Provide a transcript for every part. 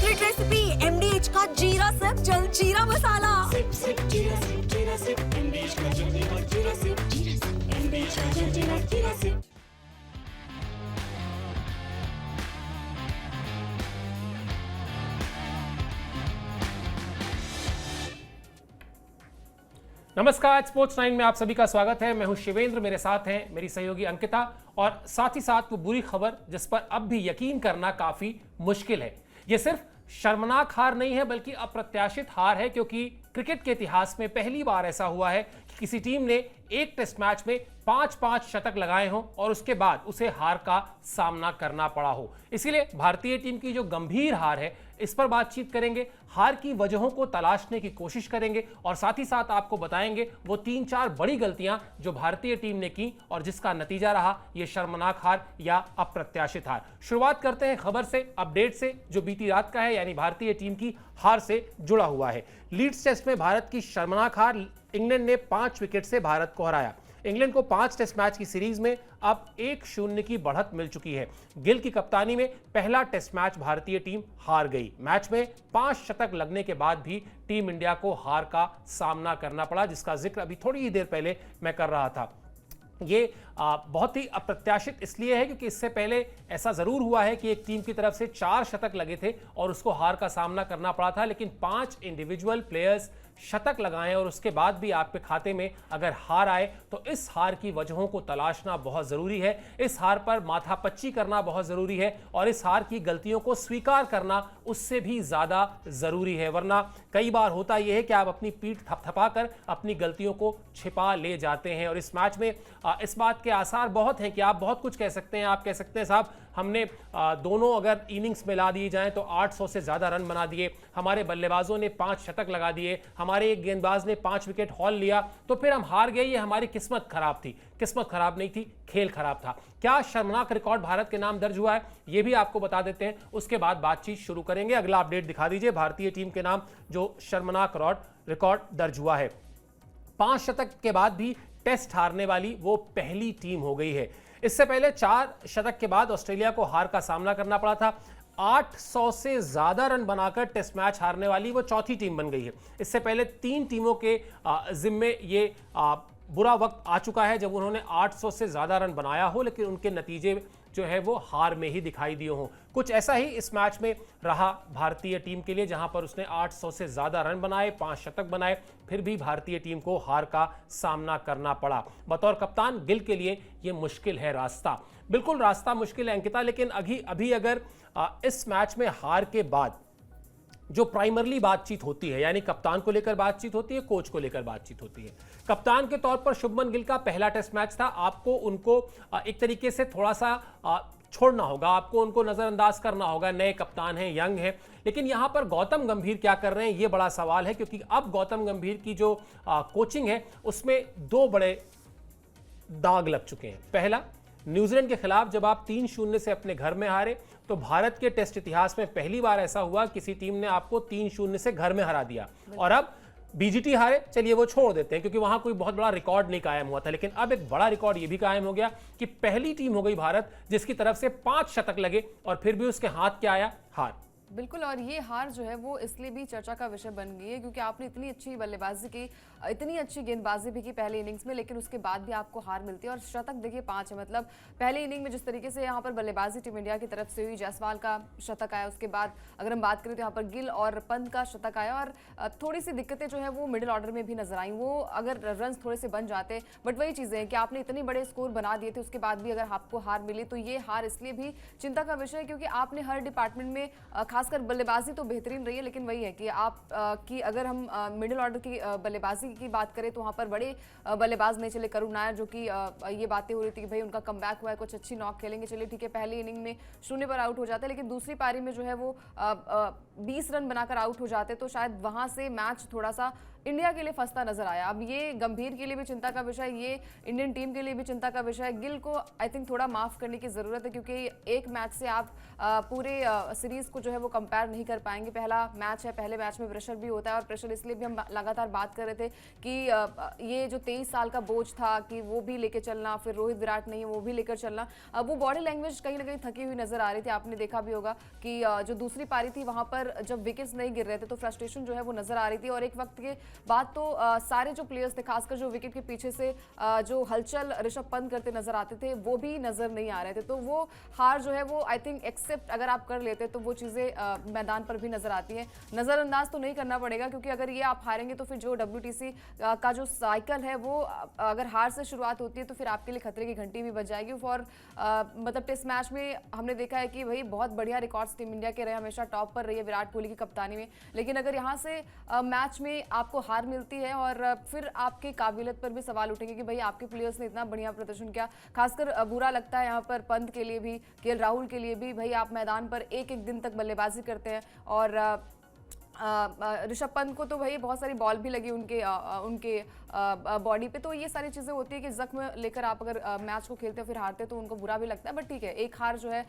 Secret recipe MDH का जीरा SIP जल जीरा मसाला। सिप सिप जीरा सिप MDH का जल जीरा जीरा सिप MDH का जल जीरा सिप। नमस्कार, स्पोर्ट्स 9 में आप सभी का स्वागत है। मैं हूं शिवेंद्र, मेरे साथ हैं मेरी सहयोगी अंकिता और साथ ही साथ वो बुरी खबर जिस पर अब भी यकीन करना काफी मुश्किल है। ये सिर्फ शर्मनाक हार नहीं है बल्कि अप्रत्याशित हार है, क्योंकि क्रिकेट के इतिहास में पहली बार ऐसा हुआ है कि किसी टीम ने एक टेस्ट मैच में 5-5 शतक लगाए हों और उसके बाद उसे हार का सामना करना पड़ा हो। इसीलिए भारतीय टीम की जो गंभीर हार है इस पर बातचीत करेंगे, हार की वजहों को तलाशने की कोशिश करेंगे और साथ ही साथ आपको बताएंगे वो 3-4 बड़ी गलतियां जो भारतीय टीम ने की और जिसका नतीजा रहा ये शर्मनाक हार या अप्रत्याशित हार। शुरुआत करते हैं खबर से, अपडेट से जो बीती रात का है, यानी भारतीय टीम की हार से जुड़ा हुआ है। लीड्स टेस्ट में भारत की शर्मनाक हार, इंग्लैंड ने 5 विकेट से भारत को हराया। इंग्लैंड को 5 टेस्ट मैच की सीरीज में अब 1-0 की बढ़त मिल चुकी है। गिल की कप्तानी में पहला टेस्ट मैच भारतीय टीम हार गई। मैच में 5 शतक लगने के बाद भी टीम इंडिया को हार का सामना करना पड़ा, जिसका जिक्र अभी थोड़ी ही देर पहले मैं कर रहा था। ये बहुत ही अप्रत्याशित इसलिए है क्योंकि इससे पहले ऐसा जरूर हुआ है कि एक टीम की तरफ से 4 शतक लगे थे और उसको हार का सामना करना पड़ा था, लेकिन 5 इंडिविजुअल प्लेयर्स शतक लगाएं और उसके बाद भी आपके खाते में अगर हार आए तो इस हार की वजहों को तलाशना बहुत जरूरी है। इस हार पर माथापच्ची करना बहुत जरूरी है और इस हार की गलतियों को स्वीकार करना उससे भी ज्यादा जरूरी है, वरना कई बार होता यह है कि आप अपनी पीठ थपथपाकर अपनी गलतियों को छिपा ले जाते हैं। और इस मैच में इस बात के आसार बहुत हैं कि आप बहुत कुछ कह सकते हैं। आप कह सकते हैं साहब हमने दोनों अगर इनिंग्स मिला दी जाएं तो 800 से ज्यादा रन बना दिए, हमारे बल्लेबाजों ने 5 शतक लगा दिए, हमारे एक गेंदबाज ने 5 विकेट हॉल लिया, तो फिर हम हार गए, ये हमारी किस्मत खराब थी। किस्मत खराब नहीं थी, खेल खराब था। क्या शर्मनाक रिकॉर्ड भारत के नाम दर्ज हुआ है ये भी आपको बता देते हैं, उसके बाद बातचीत शुरू करेंगे। अगला अपडेट दिखा दीजिए, भारतीय टीम के नाम जो शर्मनाक रिकॉर्ड दर्ज हुआ है। 5 शतक के बाद भी टेस्ट हारने वाली वो पहली टीम हो गई है। इससे पहले 4 शतक के बाद ऑस्ट्रेलिया को हार का सामना करना पड़ा था। 800 से ज्यादा रन बनाकर टेस्ट मैच हारने वाली वो चौथी टीम बन गई है। इससे पहले 3 टीमों के जिम्मे ये बुरा वक्त आ चुका है जब उन्होंने 800 से ज्यादा रन बनाया हो, लेकिन उनके नतीजे जो है वो हार में ही दिखाई दिए हों। कुछ ऐसा ही इस मैच में रहा भारतीय टीम के लिए, जहां पर उसने 800 से ज्यादा रन बनाए, 5 शतक बनाए, फिर भी भारतीय टीम को हार का सामना करना पड़ा। बतौर कप्तान गिल के लिए यह मुश्किल है रास्ता, बिल्कुल रास्ता मुश्किल है अंकिता। लेकिन अभी अगर इस मैच में हार के बाद जो प्राइमरली बातचीत होती है, यानी कप्तान को लेकर बातचीत होती है, कोच को लेकर बातचीत होती है। कप्तान के तौर पर शुभमन गिल का पहला टेस्ट मैच था, आपको उनको एक तरीके से थोड़ा सा छोड़ना होगा, आपको उनको नजरअंदाज करना होगा। नए कप्तान हैं, यंग हैं, लेकिन यहां पर गौतम गंभीर क्या कर रहे हैं ये बड़ा सवाल है, क्योंकि अब गौतम गंभीर की जो कोचिंग है उसमें 2 बड़े दाग लग चुके हैं। पहला, न्यूजीलैंड के खिलाफ जब आप 3-0 से अपने घर में हारे तो भारत के टेस्ट इतिहास में पहली बार ऐसा हुआ किसी टीम ने आपको 3-0 से घर में हरा दिया। और अब बीजीटी हारे, चलिए वो छोड़ देते हैं क्योंकि वहां कोई बहुत बड़ा रिकॉर्ड नहीं कायम हुआ था, लेकिन अब एक बड़ा रिकॉर्ड ये भी कायम हो गया कि पहली टीम हो गई भारत जिसकी तरफ से 5 शतक लगे और फिर भी उसके हाथ क्या आया, हार। बिल्कुल, और ये हार जो है वो इसलिए भी चर्चा का विषय बन गई है क्योंकि आपने इतनी अच्छी बल्लेबाजी की, इतनी अच्छी गेंदबाजी भी की पहले इनिंग्स में, लेकिन उसके बाद भी आपको हार मिलती है। और शतक देखिए 5 है, मतलब पहले इनिंग में जिस तरीके से यहाँ पर बल्लेबाजी टीम इंडिया की तरफ से हुई, जायसवाल का शतक आया, उसके बाद अगर हम बात करें तो यहाँ पर गिल और पंत का शतक आया, और थोड़ी सी दिक्कतें जो है वो मिडिल ऑर्डर में भी नजर आई। वो अगर रन थोड़े से बन जाते, बट वही चीजें हैं कि आपने इतने बड़े स्कोर बना दिए थे, उसके बाद भी अगर आपको हार मिली तो ये हार इसलिए भी चिंता का विषय है क्योंकि आपने हर डिपार्टमेंट में, खासकर बल्लेबाजी तो बेहतरीन रही है, लेकिन वही है कि आप की अगर हम मिडिल ऑर्डर की बल्लेबाजी की बात करें तो वहाँ पर बड़े बल्लेबाज नहीं चले। करुण नायर, जो कि ये बातें हो रही थी कि भाई उनका कमबैक हुआ है, कुछ अच्छी नॉक खेलेंगे, चलिए ठीक है, पहली इनिंग में 0 पर आउट हो जाते हैं, लेकिन दूसरी पारी में जो है वो 20 रन बनाकर आउट हो जाते, तो शायद वहाँ से मैच थोड़ा सा इंडिया के लिए फंसता नजर आया। अब ये गंभीर के लिए भी चिंता का विषय, ये इंडियन टीम के लिए भी चिंता का विषय है। गिल को आई थिंक थोड़ा माफ करने की जरूरत है, क्योंकि एक मैच से आप पूरे सीरीज को जो है वो कंपेयर नहीं कर पाएंगे। पहला मैच है, पहले मैच में प्रेशर भी होता है, और प्रेशर इसलिए भी हम लगातार बात कर रहे थे कि ये जो 23 साल का बोझ था कि वो भी लेकर चलना, फिर रोहित विराट नहीं है वो भी लेकर चलना, वो बॉडी लैंग्वेज कहीं ना कहीं थकी हुई नजर आ रही थी। आपने देखा भी होगा कि जो दूसरी पारी थी वहां पर जब विकेट्स नहीं गिर रहे थे तो फ्रस्ट्रेशन जो है वो नजर आ रही थी, और एक वक्त के बाद तो सारे जो प्लेयर्स थे, खासकर जो विकेट के पीछे से जो हलचल ऋषभ पंत करते नजर आते थे वो भी नजर नहीं आ रहे थे। तो वो हार जो है वो आई थिंक एक्सेप्ट अगर आप कर लेते तो वो चीजें मैदान पर भी नजर आती हैं। नजरअंदाज तो नहीं करना पड़ेगा, क्योंकि अगर ये आप हारेंगे तो फिर जो WTC का जो साइकिल है वो अगर हार से शुरुआत होती है तो फिर आपके लिए खतरे की घंटी भी बज जाएगी। फॉर मतलब टेस्ट मैच में हमने देखा है कि भाई बहुत बढ़िया रिकॉर्ड्स टीम इंडिया के रहे, हमेशा टॉप पर रही है विराट कोहली की कप्तानी में, लेकिन अगर यहाँ से मैच में आपको हार मिलती है और फिर आपकी काबिलियत पर भी सवाल उठेंगे कि भाई आपके प्लेयर्स ने इतना बढ़िया प्रदर्शन किया। खासकर बुरा लगता है यहाँ पर पंत के लिए भी, KL राहुल के लिए भी। भाई आप मैदान पर एक एक दिन तक बल्लेबाजी करते हैं, और ऋषभ पंत को तो भाई बहुत सारी बॉल भी लगी उनके बॉडी पे। तो ये सारी चीज़ें होती है कि जख्म लेकर आप अगर मैच को खेलते हो फिर हारते तो उनको बुरा भी लगता है। बट ठीक है, एक हार जो है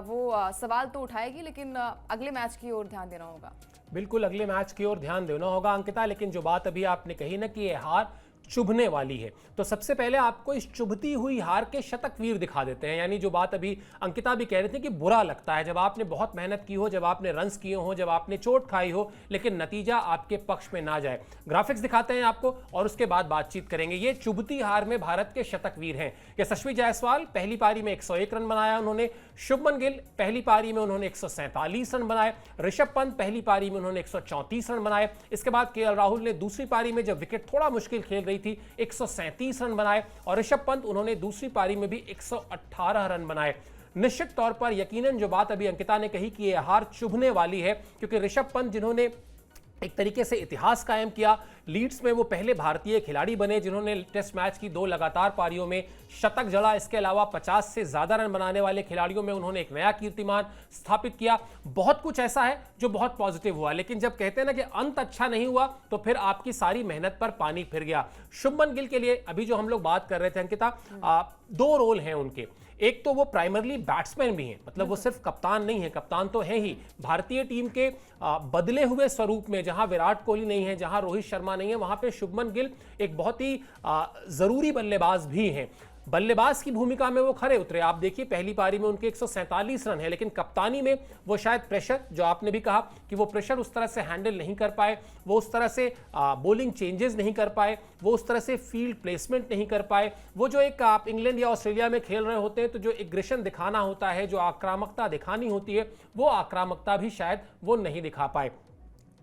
वो सवाल तो उठाएगी, लेकिन अगले मैच की ओर ध्यान देना होगा। बिल्कुल अगले मैच की ओर ध्यान देना होगा अंकिता। लेकिन जो बात अभी आपने कही ना कि ये हार चुभने वाली है, तो सबसे पहले आपको इस चुभती हुई हार के शतकवीर दिखा देते हैं। यानी जो बात अभी अंकिता भी कह रहे थे कि बुरा लगता है जब आपने बहुत मेहनत की हो, जब आपने रन्स किए हो, जब आपने चोट खाई हो, लेकिन नतीजा आपके पक्ष में ना जाए। ग्राफिक्स दिखाते हैं आपको और उसके बाद बातचीत करेंगे। ये चुभती हार में भारत के शतकवीर हैं। यशस्वी जायसवाल पहली पारी में 101 रन बनाया उन्होंने, शुभमन गिल पहली पारी में उन्होंने 147 रन बनाए, ऋषभ पंत पहली पारी में उन्होंने 134 रन बनाए। इसके बाद KL राहुल ने दूसरी पारी में जब विकेट थोड़ा मुश्किल खेल रही थी 137 रन बनाए, और ऋषभ पंत उन्होंने दूसरी पारी में भी 118 रन बनाए। निश्चित तौर पर यकीनन जो बात अभी अंकिता ने कही कि यह हार चुभने वाली है, क्योंकि ऋषभ पंत जिन्होंने एक तरीके से इतिहास कायम किया, लीड्स में वो पहले भारतीय खिलाड़ी बने जिन्होंने टेस्ट मैच की 2 लगातार पारियों में शतक जड़ा। इसके अलावा 50 से ज्यादा रन बनाने वाले खिलाड़ियों में उन्होंने एक नया कीर्तिमान स्थापित किया। बहुत कुछ ऐसा है जो बहुत पॉजिटिव हुआ, लेकिन जब कहते हैं ना कि अंत अच्छा नहीं हुआ तो फिर आपकी सारी मेहनत पर पानी फिर गया। शुभमन गिल के लिए अभी जो हम लोग बात कर रहे थे अंकिता, 2 रोल हैं उनके। एक तो वो प्राइमरली बैट्समैन भी हैं, मतलब वो सिर्फ कप्तान नहीं है, कप्तान तो है ही। भारतीय टीम के बदले हुए स्वरूप में जहां विराट कोहली नहीं है, जहां रोहित शर्मा नहीं है, वहां पे शुभमन गिल एक बहुत ही जरूरी बल्लेबाज भी हैं। बल्लेबाज की भूमिका में वो खरे उतरे। आप देखिए पहली पारी में उनके 147 रन है, लेकिन कप्तानी में वो शायद प्रेशर, जो आपने भी कहा कि वो प्रेशर उस तरह से हैंडल नहीं कर पाए, वो उस तरह से बॉलिंग चेंजेस नहीं कर पाए, वो उस तरह से फील्ड प्लेसमेंट नहीं कर पाए। वो जो एक आप इंग्लैंड या ऑस्ट्रेलिया में खेल रहे होते हैं तो जो एग्रेशन दिखाना होता है, जो आक्रामकता दिखानी होती है, वो आक्रामकता भी शायद वो नहीं दिखा पाए।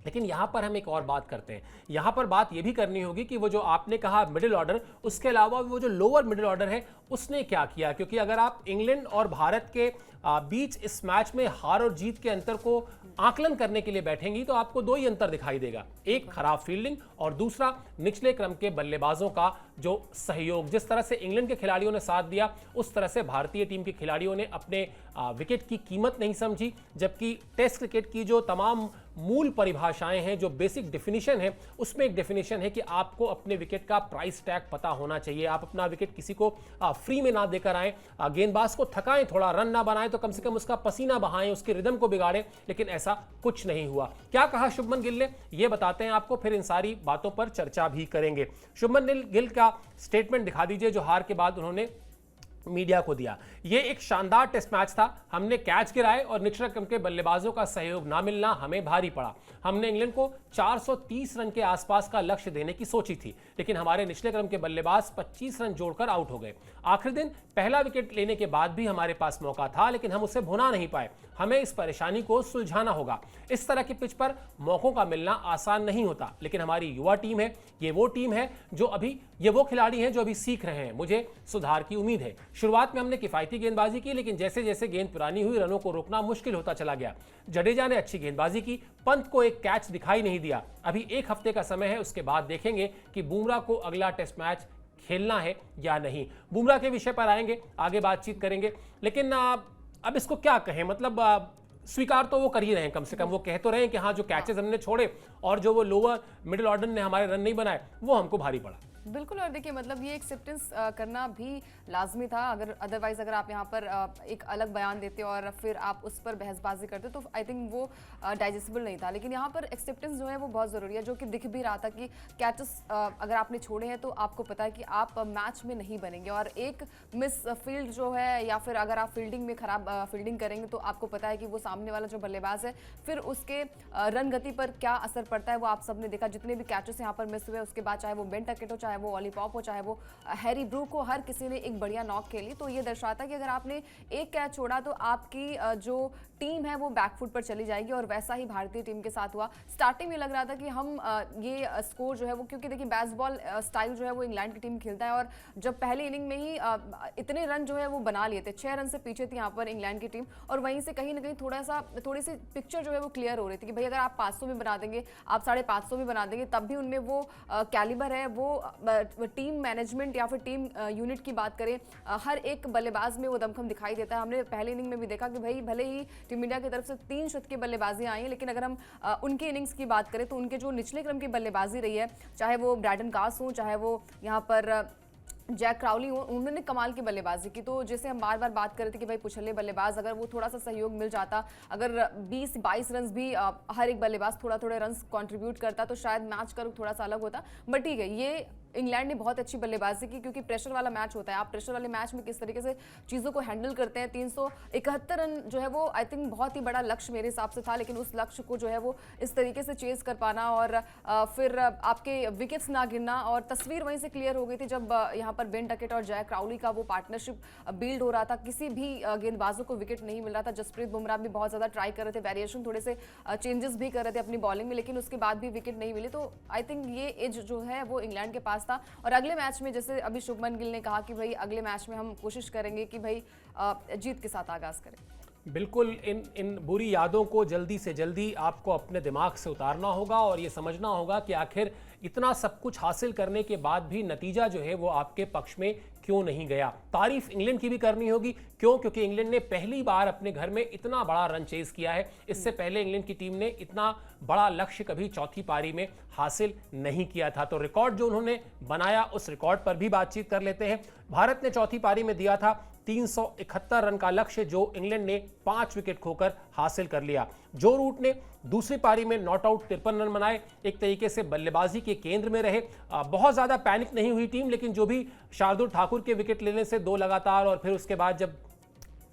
लेकिन यहां पर हम एक और बात करते हैं। यहां पर बात यह भी करनी होगी कि वो जो आपने कहा मिडिल ऑर्डर, उसके अलावा वो जो लोअर मिडिल ऑर्डर है उसने क्या किया। क्योंकि अगर आप इंग्लैंड और भारत के बीच इस मैच में हार और जीत के अंतर को आकलन करने के लिए बैठेंगी तो आपको 2 ही अंतर दिखाई देगा। एक खराब फील्डिंग और दूसरा निचले क्रम के बल्लेबाजों का जो सहयोग। जिस तरह से इंग्लैंड के खिलाड़ियों ने साथ दिया, उस तरह से भारतीय टीम के खिलाड़ियों ने अपने विकेट की कीमत नहीं समझी। जबकि टेस्ट क्रिकेट की जो तमाम मूल परिभाषाएं हैं, जो बेसिक डेफिनेशन है, उसमें एक डेफिनेशन है कि आपको अपने विकेट का प्राइस टैग पता होना चाहिए। आप अपना विकेट किसी को फ्री में ना देकर आए, गेंदबाज को थकाएं, थोड़ा रन ना बनाएं तो कम से कम उसका पसीना बहाएं, उसके रिदम को बिगाड़ें, लेकिन ऐसा कुछ नहीं हुआ। क्या कहा शुभमन गिल ने, ये बताते हैं आपको, फिर इन सारी बातों पर चर्चा भी करेंगे। शुभमन गिल का स्टेटमेंट दिखा दीजिए जो हार के बाद उन्होंने मीडिया को दिया। यह एक शानदार टेस्ट मैच था। हमने कैच गिराए और निचले क्रम के बल्लेबाजों का सहयोग ना मिलना हमें भारी पड़ा। हमने इंग्लैंड को 430 रन के आसपास का लक्ष्य देने की सोची थी, लेकिन हमारे निचले क्रम के बल्लेबाज 25 रन जोड़कर आउट हो गए। आखिरी दिन पहला विकेट लेने के बाद भी हमारे पास मौका था, लेकिन हम उसे भुना नहीं पाए। हमें इस परेशानी को सुलझाना होगा। इस तरह की पिच पर मौकों का मिलना आसान नहीं होता, लेकिन हमारी युवा टीम है, ये वो टीम है जो अभी, ये वो खिलाड़ी हैं जो अभी सीख रहे हैं। मुझे सुधार की उम्मीद है। शुरुआत में हमने किफायती गेंदबाजी की, लेकिन जैसे जैसे गेंद पुरानी हुई रनों को रोकना मुश्किल होता चला गया। जडेजा ने अच्छी गेंदबाजी की, पंत को एक कैच दिखाई नहीं दिया। अभी 1 हफ्ते का समय है, उसके बाद देखेंगे कि बुमराह को अगला टेस्ट मैच खेलना है या नहीं। बुमराह के विषय पर आएंगे, आगे बातचीत करेंगे। लेकिन अब इसको क्या कहें, मतलब स्वीकार तो वो कर ही रहे हैं, कम से कम वो कह तो रहे हैं कि हाँ जो कैचेस हमने छोड़े और जो वो लोअर मिडिल ऑर्डर ने हमारे रन नहीं बनाए वो हमको भारी पड़ा। बिल्कुल, और देखिए मतलब ये एक्सेप्टेंस करना भी लाजमी था। अगर अदरवाइज अगर आप यहाँ पर एक अलग बयान देते और फिर आप उस पर बहसबाजी करते तो आई थिंक वो डाइजेस्टिबल नहीं था। लेकिन यहाँ पर एक्सेप्टेंस जो है वो बहुत ज़रूरी है, जो कि दिख भी रहा था कि कैचेस अगर आपने छोड़े हैं तो आपको पता है कि आप मैच में नहीं बनेंगे, और एक मिस फील्ड जो है या फिर अगर आप फील्डिंग में खराब फील्डिंग करेंगे तो आपको पता है कि वो सामने वाला जो बल्लेबाज है फिर उसके रन गति पर क्या असर पड़ता है वो आप सबने देखा। जितने भी कैचेस यहाँ पर मिस हुए उसके बाद चाहे वो बेन टकेट हो, चाहे वो ऑली पॉप हो, चाहे वो हैरी ब्रूक हो, हर किसी ने एक बढ़िया नॉक खेली। तो ये दर्शाता है कि अगर आपने एक कैच छोड़ा तो आपकी जो टीम है वो बैकफुट पर चली जाएगी, और वैसा ही भारतीय टीम के साथ हुआ। स्टार्टिंग में लग रहा था कि हम ये स्कोर जो है वो, क्योंकि देखिए बेसबॉल स्टाइल जो है वो इंग्लैंड की टीम खेलता है, और जब पहली इनिंग में ही इतने रन जो है वो बना लिए थे, 6 रन से पीछे थी यहाँ पर इंग्लैंड की टीम, और वहीं से कहीं ना कहीं थोड़ी सी पिक्चर जो है वो क्लियर हो रही थी कि भाई अगर आप 500 भी बना देंगे, आप 550 भी बना देंगे, तब भी उनमें वो कैलिबर है, वो टीम मैनेजमेंट या फिर टीम यूनिट की बात करें, हर एक बल्लेबाज में वो दमखम दिखाई देता है। हमने पहले इनिंग में भी देखा कि भाई भले ही टीम इंडिया की तरफ से 3 शतकीय बल्लेबाजियां आई हैं, लेकिन अगर हम उनकी इनिंग्स की बात करें तो उनके जो निचले क्रम की बल्लेबाजी रही है, चाहे वो ब्रैडन कास हो, चाहे वो यहाँ पर जैक क्राउली हो, उन्होंने कमाल की बल्लेबाजी की। तो जैसे हम बार बार बात कर रहे थे कि भाई पुछल्ले बल्लेबाज अगर वो थोड़ा सा सहयोग मिल जाता, अगर 20-22 रन भी हर एक बल्लेबाज थोड़े रन कंट्रीब्यूट करता तो शायद मैच का रुख थोड़ा सा अलग होता। बट ठीक है, ये इंग्लैंड ने बहुत अच्छी बल्लेबाजी की, क्योंकि प्रेशर वाला मैच होता है। आप प्रेशर वाले मैच में किस तरीके से चीज़ों को हैंडल करते हैं। 371 रन जो है वो आई थिंक बहुत ही बड़ा लक्ष्य मेरे हिसाब से था, लेकिन उस लक्ष्य को जो है वो इस तरीके से चेज कर पाना और फिर आपके विकेट्स ना गिरना, और तस्वीर वहीं से क्लियर हो गई थी जब यहाँ पर बेन टकेट और जैक क्राउली का वो पार्टनरशिप बिल्ड हो रहा था। किसी भी गेंदबाजों को विकेट नहीं मिल रहा था। जसप्रीत बुमराह भी बहुत ज़्यादा ट्राई कर रहे थे, वेरिएशन थोड़े से चेंजेस भी कर रहे थे अपनी बॉलिंग में, लेकिन उसके बाद भी विकेट नहीं मिली। तो आई थिंक ये एज जो है वो इंग्लैंड के पास था। और अगले मैच में जैसे अभी शुभमन गिल ने कहा कि भाई अगले मैच में हम कोशिश करेंगे कि भाई जीत के साथ आगाज करें। बिल्कुल, इन बुरी यादों को जल्दी से जल्दी आपको अपने दिमाग से उतारना होगा और ये समझना होगा कि आखिर इतना सब कुछ हासिल करने के बाद भी नतीजा जो है वो आपके पक्ष में क्यों नहीं गया। तारीफ इंग्लैंड की भी करनी होगी, क्योंकि इंग्लैंड ने पहली बार अपने घर में इतना बड़ा रन चेज किया है। इससे पहले इंग्लैंड की टीम ने इतना बड़ा लक्ष्य कभी चौथी पारी में हासिल नहीं किया था। तो रिकॉर्ड जो उन्होंने बनाया उस रिकॉर्ड पर भी बातचीत कर लेते हैं। भारत ने चौथी पारी में दिया था 371 रन का लक्ष्य, जो इंग्लैंड ने 5 विकेट खोकर हासिल कर लिया। जो रूट ने दूसरी पारी में नॉट आउट 53 रन बनाए, एक तरीके से बल्लेबाजी के केंद्र में रहे। बहुत ज्यादा पैनिक नहीं हुई टीम, लेकिन जो भी शार्दुल ठाकुर के विकेट लेने से 2 लगातार और फिर उसके बाद जब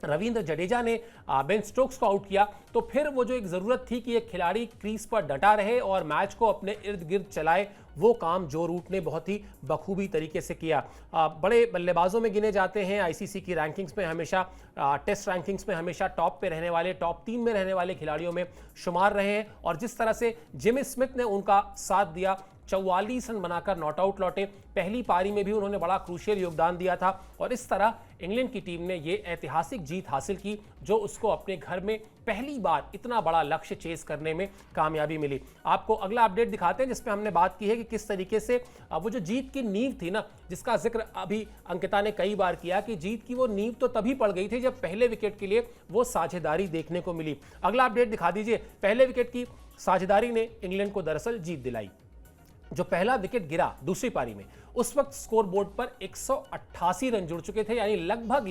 रविंद्र जडेजा ने बेन स्टोक्स को आउट किया, तो फिर वो जो एक जरूरत थी कि एक खिलाड़ी क्रीज पर डटा रहे और मैच को अपने इर्द गिर्द चलाए, वो काम जो रूट ने बहुत ही बखूबी तरीके से किया। बड़े बल्लेबाजों में गिने जाते हैं, आईसीसी की रैंकिंग्स में हमेशा, टेस्ट रैंकिंग्स में हमेशा टॉप पे रहने वाले, टॉप 3 में रहने वाले खिलाड़ियों में शुमार रहे हैं। और जिस तरह से जिमी स्मिथ ने उनका साथ दिया, 44 रन बनाकर नॉट आउट लौटे। पहली पारी में भी उन्होंने बड़ा क्रूशियल योगदान दिया था और इस तरह इंग्लैंड की टीम ने ये ऐतिहासिक जीत हासिल की, जो उसको अपने घर में पहली बार इतना बड़ा लक्ष्य चेस करने में कामयाबी मिली। आपको अगला अपडेट दिखाते हैं, जिसमें हमने बात की है कि किस तरीके से वो जो जीत की नींव थी ना, जिसका जिक्र अभी अंकिता ने कई बार किया कि जीत की वो नींव तो तभी पड़ गई थी जब पहले विकेट के लिए वो साझेदारी देखने को मिली। अगला अपडेट दिखा दीजिए। पहले विकेट की साझेदारी ने इंग्लैंड को दरअसल जीत दिलाई। जो पहला विकेट गिरा दूसरी पारी में, उस वक्त स्कोर बोर्ड पर 188 रन जुड़ चुके थे, यानी लगभग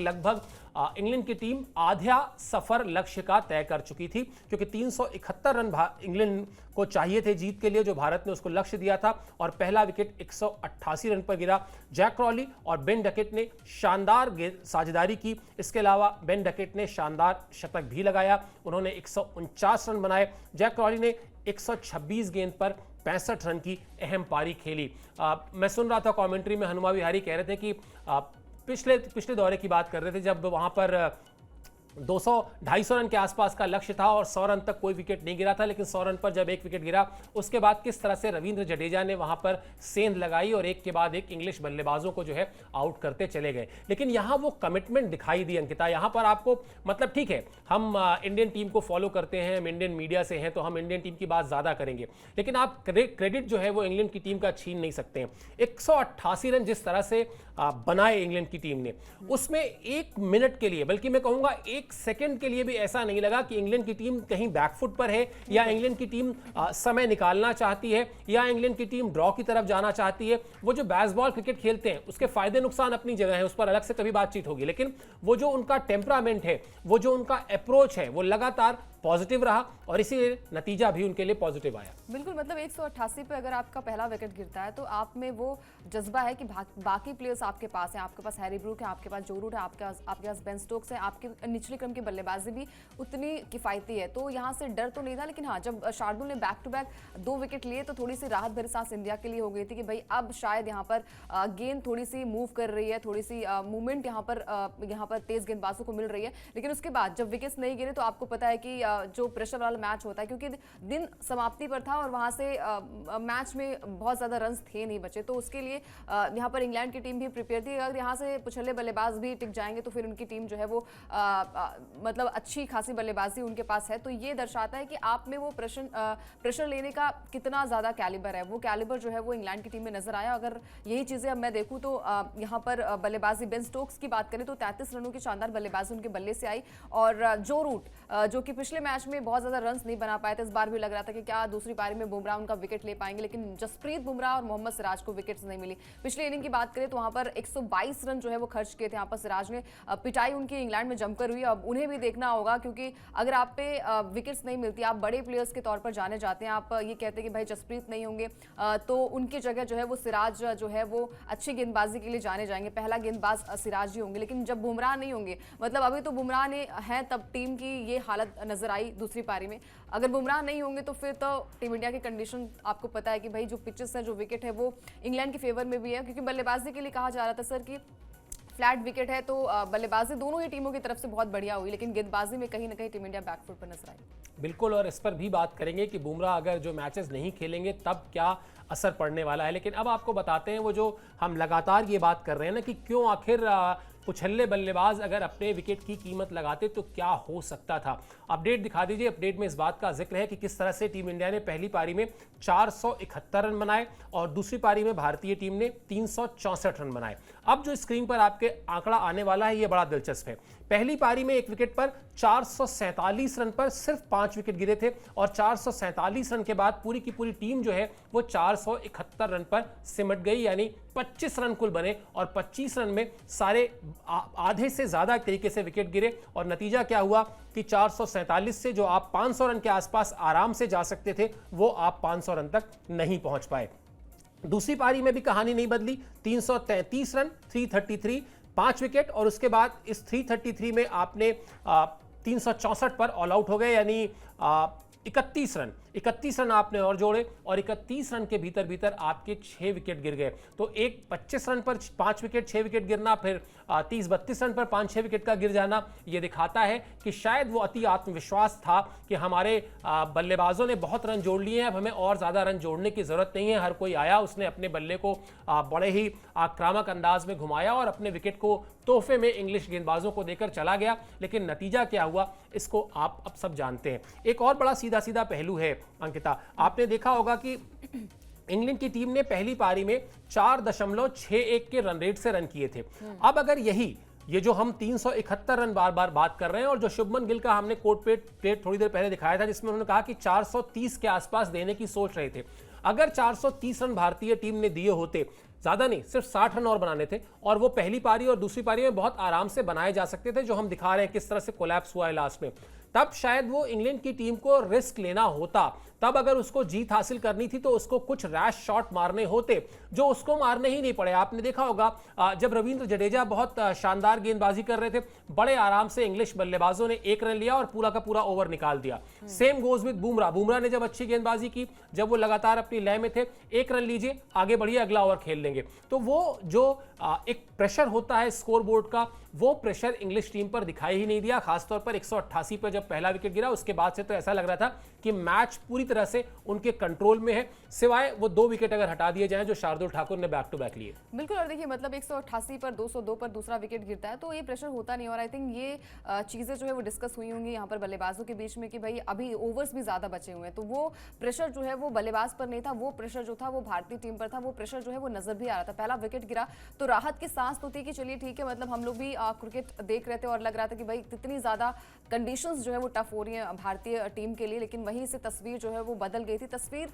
इंग्लैंड की टीम आधा सफर लक्ष्य का तय कर चुकी थी, क्योंकि 371 रन इंग्लैंड को चाहिए थे जीत के लिए, जो भारत ने उसको लक्ष्य दिया था। और पहला विकेट 188 रन पर गिरा। जैक क्रॉली और बेन डकेट ने शानदार साझेदारी की। इसके अलावा बेन डकेट ने शानदार शतक भी लगाया, उन्होंने 149 रन बनाए। जैक क्रॉली ने 126 गेंद पर 65 रन की अहम पारी खेली। मैं सुन रहा था कमेंट्री में, हनुमा विहारी कह रहे थे कि पिछले दौरे की बात कर रहे थे जब वहां पर 200-250 रन के आसपास का लक्ष्य था और 100 रन तक कोई विकेट नहीं गिरा था, लेकिन 100 रन पर जब एक विकेट गिरा, उसके बाद किस तरह से रविंद्र जडेजा ने वहां पर सेंध लगाई और एक के बाद एक इंग्लिश बल्लेबाजों को जो है आउट करते चले गए। लेकिन यहां वो कमिटमेंट दिखाई दी अंकिता। यहां पर आपको, मतलब ठीक है, हम इंडियन टीम को फॉलो करते हैं, हम इंडियन मीडिया से हैं, तो हम इंडियन टीम की बात ज्यादा करेंगे, लेकिन आप क्रेडिट जो है वो इंग्लैंड की टीम का छीन नहीं सकते हैं। 188 रन जिस तरह से बनाए इंग्लैंड की टीम ने, उसमें 1 मिनट के लिए, बल्कि मैं कहूंगा 1 एक सेकंड के लिए भी ऐसा नहीं लगा कि इंग्लैंड की टीम कहीं बैकफुट पर है या इंग्लैंड की टीम समय निकालना चाहती है या इंग्लैंड की टीम ड्रॉ की तरफ जाना चाहती है। वो जो बेसबॉल क्रिकेट खेलते हैं उसके फायदे नुकसान अपनी जगह है, उस पर अलग से कभी बातचीत होगी, लेकिन वो जो उनका टेम्परामेंट है, वो जो उनका अप्रोच है, वो लगातार पॉजिटिव रहा और इसीलिए नतीजा भी उनके लिए पॉजिटिव आया। बिल्कुल, मतलब 188 पे अगर आपका पहला विकेट गिरता है तो आप में वो जज्बा है कि बाकी प्लेयर्स आपके पास हैं, आपके पास हैरी ब्रूक है, आपके पास जो रूट है, आपके पास बेन स्टोक्स है, आपके निचले क्रम की बल्लेबाजी भी उतनी किफायती है, तो यहाँ से डर तो नहीं था। लेकिन हाँ, जब शार्दुल ने बैक टू बैक 2 विकेट लिए तो थोड़ी सी राहत भरी सांस इंडिया के लिए हो गई थी कि भाई अब शायद यहाँ पर गेंद थोड़ी सी मूव कर रही है, थोड़ी सी मूवमेंट यहाँ पर तेज गेंदबाजों को मिल रही है। लेकिन उसके बाद जब विकेट्स नहीं गिरे तो आपको पता है कि जो प्रेशर वाला मैच होता है, क्योंकि दिन समाप्ति पर था और वहां से मैच में बहुत ज्यादा रन्स थे नहीं बचे, तो उसके लिए यहाँ पर इंग्लैंड की टीम भी प्रिपेयर थी। अगर यहाँ से पुछले बल्लेबाज भी टिक जाएंगे तो फिर उनकी टीम जो है वो मतलब अच्छी खासी बल्लेबाजी उनके पास है। तो ये दर्शाता है कि आप में वो प्रेशर लेने का कितना ज्यादा कैलिबर है। वो कैलिबर जो है वो इंग्लैंड की टीम में नजर आया। अगर यही चीजें अब मैं देखूं तो यहाँ पर बल्लेबाजी बेन स्टोक्स की बात करें तो 33 रनों की शानदार बल्लेबाजी उनके बल्ले से आई, और जो रूट जो कि पिछले मैच में बहुत ज्यादा रन्स नहीं बना पाए थे, इस बार भी लग रहा था कि क्या दूसरी पारी में बुमराह उनका विकेट ले पाएंगे, लेकिन जसप्रीत बुमराह और मोहम्मद सिराज को विकेट्स नहीं मिली। पिछले इनिंग की बात करें तो वहां पर 122 रन जो है वो खर्च किए थे यहाँ पर सिराज ने। पिटाई उनकी इंग्लैंड में जमकर हुई। अब उन्हें भी देखना होगा, क्योंकि अगर आप पे विकेट्स नहीं मिलती, आप बड़े प्लेयर्स के तौर पर जाने जाते हैं, आप ये कहते हैं कि भाई जसप्रीत नहीं होंगे तो उनकी जगह जो है वो सिराज जो है वो अच्छी गेंदबाजी के लिए जाने जाएंगे, पहला गेंदबाज सिराज ही होंगे। लेकिन जब बुमराह नहीं होंगे, मतलब अभी तो बुमराह ने है तब टीम की ये हालत नजर आई दूसरी पारी में। अगर बुमराह नहीं होंगे तो फिर तो टीम इंडिया की कंडीशन आपको पता है कि भाई जो पिचेस है, जो विकेट है वो इंग्लैंड के फेवर में भी है, क्योंकि बल्लेबाजी के लिए कहा जा रहा था सर कि फ्लैट विकेट है, तो बल्लेबाजी दोनों ही टीमों की तरफ से बहुत बढ़िया हुई, लेकिन गेंदबाजी में कहीं ना कहीं टीम इंडिया बैकफुट पर नजर आई। बिल्कुल, और इस पर भी बात करेंगे कि बुमराह अगर जो मैचेस नहीं खेलेंगे तब क्या असर पड़ने वाला है। लेकिन अब आपको बताते हैं वो जो हम लगातार ये बात कर रहे हैं ना कि क्यों आखिर कुछल्ले बल्लेबाज अगर अपने विकेट की कीमत लगाते तो क्या हो सकता था। अपडेट दिखा दीजिए। अपडेट में इस बात का जिक्र है कि किस तरह से टीम इंडिया ने पहली पारी में 471 रन बनाए और दूसरी पारी में भारतीय टीम ने 364 रन बनाए। अब जो स्क्रीन पर आपके आंकड़ा आने वाला है ये बड़ा दिलचस्प है। पहली पारी में एक विकेट पर 447 रन पर सिर्फ 5 विकेट गिरे थे और 447 रन के बाद पूरी की पूरी टीम जो है वो 471 रन पर सिमट गई, यानी 25 रन कुल बने और 25 रन में सारे आधे से ज्यादा तरीके से विकेट गिरे। और नतीजा क्या हुआ कि 447 से जो आप 500 रन के आसपास आराम से जा सकते थे वो आप 500 रन तक नहीं पहुंच पाए। दूसरी पारी में भी कहानी नहीं बदली। 333 रन, 333, 5 विकेट, और उसके बाद इस 333 में आपने 364 पर ऑल आउट हो गए, यानी 31 रन आपने और जोड़े और 31 रन के भीतर आपके 6 विकेट गिर गए। तो एक 25 रन पर 5 विकेट, 6 विकेट गिरना, फिर 30-32 रन पर 5-6 विकेट का गिर जाना, ये दिखाता है कि शायद वो अति आत्मविश्वास था कि हमारे बल्लेबाजों ने बहुत रन जोड़ लिए हैं, अब हमें और ज़्यादा रन जोड़ने की ज़रूरत नहीं है। हर कोई आया, उसने अपने बल्ले को बड़े ही आक्रामक अंदाज में घुमाया और अपने विकेट को तोहफे में इंग्लिश गेंदबाजों को देकर चला गया। लेकिन नतीजा क्या हुआ इसको आप अब सब जानते हैं। एक और बड़ा सीधा सीधा पहलू है अंकिता, आपने देखा होगा कि इंग्लैंड की टीम ने पहली पारी में 4.61 के रन रेट से रन किए थे। अब अगर ये जो हम 371 रन बार बार बात कर रहे हैं और जो शुभमन गिल का हमने कोट प्लेट थोड़ी देर पहले दिखाया था जिसमें उन्होंने कहा कि 430 के आसपास देने की सोच रहे थे, अगर 430 रन भारतीय टीम ने दिए होते, ज्यादा नहीं, सिर्फ 60 रन और बनाने थे और वो पहली पारी और दूसरी पारी में बहुत आराम से बनाए जा सकते थे, जो हम दिखा रहे हैं किस तरह से कोलैप्स हुआ है लास्ट में, तब शायद वो इंग्लैंड की टीम को रिस्क लेना होता। तब अगर उसको जीत हासिल करनी थी तो उसको कुछ रैश शॉट मारने होते, जो उसको मारने ही नहीं पड़े। आपने देखा होगा जब रविंद्र जडेजा बहुत शानदार गेंदबाजी कर रहे थे, बड़े आराम से इंग्लिश बल्लेबाजों ने 1 रन लिया और पूरा का पूरा ओवर निकाल दिया। सेम गोज विद बुमराह ने जब अच्छी गेंदबाजी की, जब वो लगातार अपनी लय में थे, 1 रन लीजिए, आगे बढ़िए, अगला ओवर खेल लेंगे। तो वो जो एक प्रेशर होता है स्कोर बोर्ड का, वो प्रेशर इंग्लिश टीम पर दिखाई ही नहीं दिया। खासतौर पर 188 पर जब जब पहला विकेट गिरा उसके बाद से तो ऐसा लग रहा था कि मैच पूरी तरह से उनके कंट्रोल में है, सिवाय वो 2 विकेट अगर हटा दिए जाएं जो शार्दुल ठाकुर ने बैक टू बैक लिए। बिल्कुल, और देखिए मतलब 188 पर 202 पर दूसरा विकेट गिरता है तो ये प्रेशर होता नहीं, और आई थिंक ये चीज़ें जो है वो डिस्कस हुई होंगी यहाँ पर बल्लेबाजों के बीच में कि भाई अभी ओवर्स भी ज़्यादा बचे हुए हैं, तो वो प्रेशर जो है वो बल्लेबाज पर नहीं था, वो प्रेशर जो था वो भारतीय टीम पर था, वो प्रेशर जो है वो नजर भी आ रहा था। पहला विकेट गिरा तो राहत की सांस तो थी कि चलिए ठीक है, मतलब हम लोग भी क्रिकेट देख रहे थे और लग रहा था कि भाई कितनी ज़्यादा कंडीशंस जो है वो टफ हो रही हैं भारतीय टीम के लिए, लेकिन वहीं से तस्वीर जो है वो बदल गई थी। तस्वीर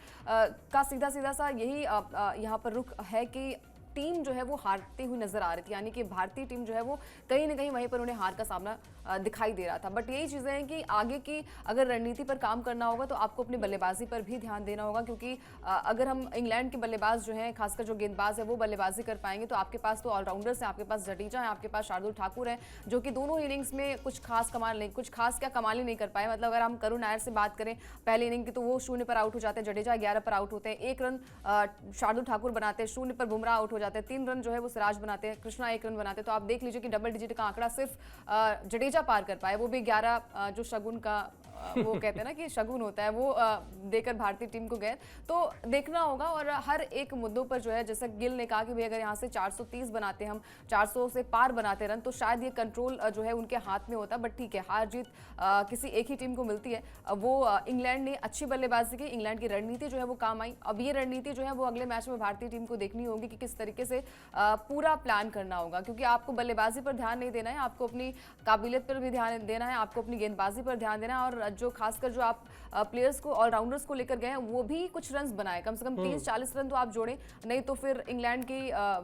का सीधा सीधा सा यही यहाँ पर रुख है कि टीम जो है वो हारती हुई नजर आ रही थी, यानी कि भारतीय टीम जो है वो कहीं ना कहीं वहीं पर उन्हें हार का सामना दिखाई दे रहा था। बट यही चीज़ें हैं कि आगे की अगर रणनीति पर काम करना होगा तो आपको अपनी बल्लेबाजी पर भी ध्यान देना होगा, क्योंकि अगर हम इंग्लैंड के बल्लेबाज जो हैं, खासकर जो गेंदबाज है वो बल्लेबाजी कर पाएंगे तो आपके पास तो ऑलराउंडर्स हैं, आपके पास जडेजा है, आपके पास शार्दुल ठाकुर है, जो कि दोनों इनिंग्स में कुछ खास कमाल ही नहीं कर पाए। मतलब अगर हम करुण नायर से बात करें पहले इनिंग की तो वो 0 पर आउट हो जाते हैं, जडेजा 11 पर आउट होते हैं, 1 रन शार्दुल ठाकुर बनाते हैं, 0 पर बुमराह आउट हो जाते हैं, 3 रन जो है वो सिराज बनाते हैं, कृष्णा 1 रन बनाते हैं। तो आप देख लीजिए कि डबल डिजिट का आंकड़ा सिर्फ जडेजा पार कर पाए, वो भी 11 जो शगुन का वो कहते हैं ना कि शगुन होता है वो देकर भारतीय टीम को गए। तो देखना होगा, और हर एक मुद्दों पर जो है जैसे गिल ने कहा कि भाई अगर यहाँ से 430 बनाते हम 400 से पार बनाते रन तो शायद ये कंट्रोल जो है उनके हाथ में होता। बट ठीक है, हार जीत किसी एक ही टीम को मिलती है। वो इंग्लैंड ने अच्छी बल्लेबाजी की, इंग्लैंड की रणनीति जो है वो काम आई। अब ये रणनीति जो है वो अगले मैच में भारतीय टीम को देखनी होगी कि किस तरीके से पूरा प्लान करना होगा, क्योंकि आपको बल्लेबाजी पर ध्यान नहीं देना है, आपको अपनी काबिलियत पर भी ध्यान देना है, आपको अपनी गेंदबाजी पर ध्यान देना है, और जो खासकर जो आप प्लेयर्स को ऑलराउंडर्स को लेकर गए हैं वो भी कुछ रन्स बनाए, कम से कम 30-40 रन तो आप जोड़ें, नहीं तो फिर इंग्लैंड की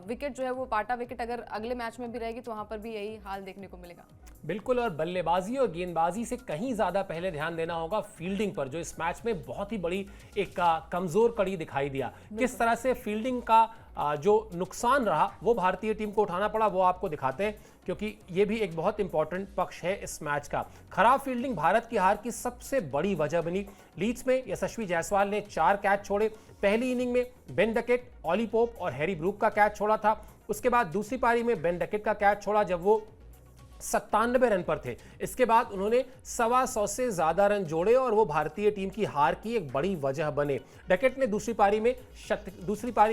विकेट जो है वो पाटा विकेट अगर अगले मैच में भी रहेगी तो वहां पर भी यही हाल देखने को मिलेगा। बिल्कुल, और बल्लेबाजी और गेंदबाजी से कहीं ज्यादा पहले ध्यान देना होगा फील्डिंग पर, जो इस मैच में बहुत ही बड़ी एक कमजोर कड़ी दिखाई दिया। किस तरह से फील्डिंग का जो नुकसान रहा वो भारतीय टीम को उठाना पड़ा, वो आपको दिखाते हैं, क्योंकि ये भी एक बहुत इंपॉर्टेंट पक्ष है इस मैच का। खराब फील्डिंग भारत की हार की सबसे बड़ी वजह बनी। लीड्स में यशस्वी जायसवाल ने 4 कैच छोड़े। पहली इनिंग में बेन डकेट, ऑली पोप और हैरी ब्रूक का कैच छोड़ा था। उसके बाद दूसरी पारी में बेन डकेट का कैच छोड़ा जब वो 97 रन पर थे। इसके बाद उन्होंने 125 से ज्यादा रन जोड़े और वो भारतीय टीम की हार की एक बड़ी वजह बने। डकेट ने दूसरी पारी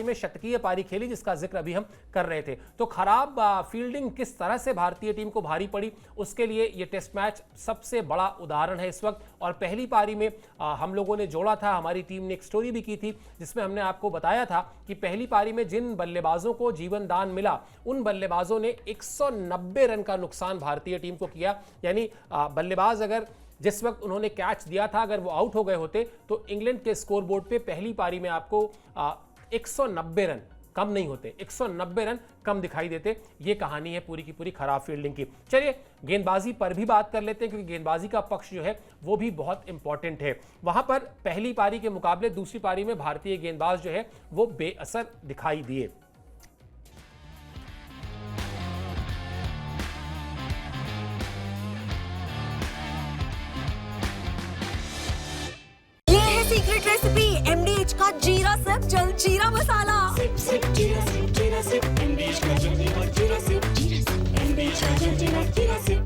में शतकीय पारी खेली, जिसका जिक्र अभी हम कर रहे थे। तो खराब फील्डिंग किस तरह से भारतीय टीम को भारी पड़ी, उसके लिए ये टेस्ट मैच सबसे बड़ा उदाहरण है इस वक्त। और पहली पारी में हम लोगों ने जोड़ा था, हमारी टीम ने एक स्टोरी भी की थी जिसमें हमने आपको बताया था कि पहली पारी में जिन बल्लेबाजों को जीवन दान मिला उन बल्लेबाजों ने 190 रन का नुकसान भारतीय टीम को किया। यानी बल्लेबाज अगर जिस वक्त उन्होंने कैच दिया था अगर वो आउट हो गए होते तो इंग्लैंड के स्कोरबोर्ड पे पहली पारी में आपको 190 रन कम नहीं होते, 190 रन कम दिखाई देते। ये कहानी है पूरी की पूरी खराब फील्डिंग की। चलिए गेंदबाजी पर भी बात कर लेते हैं, क्योंकि गेंदबाजी का पक्ष जो है वो भी बहुत इंपॉर्टेंट है। वहां पर पहली पारी के मुकाबले दूसरी पारी में भारतीय गेंदबाज जो है वो बेअसर दिखाई दिए। सीक्रेट रेसिपी MDH का जीरा सिप जल जीरा मसाला। Sip, sip, jeera sip, MDH का जल जीरा sip, MDH का जल जीरा sip।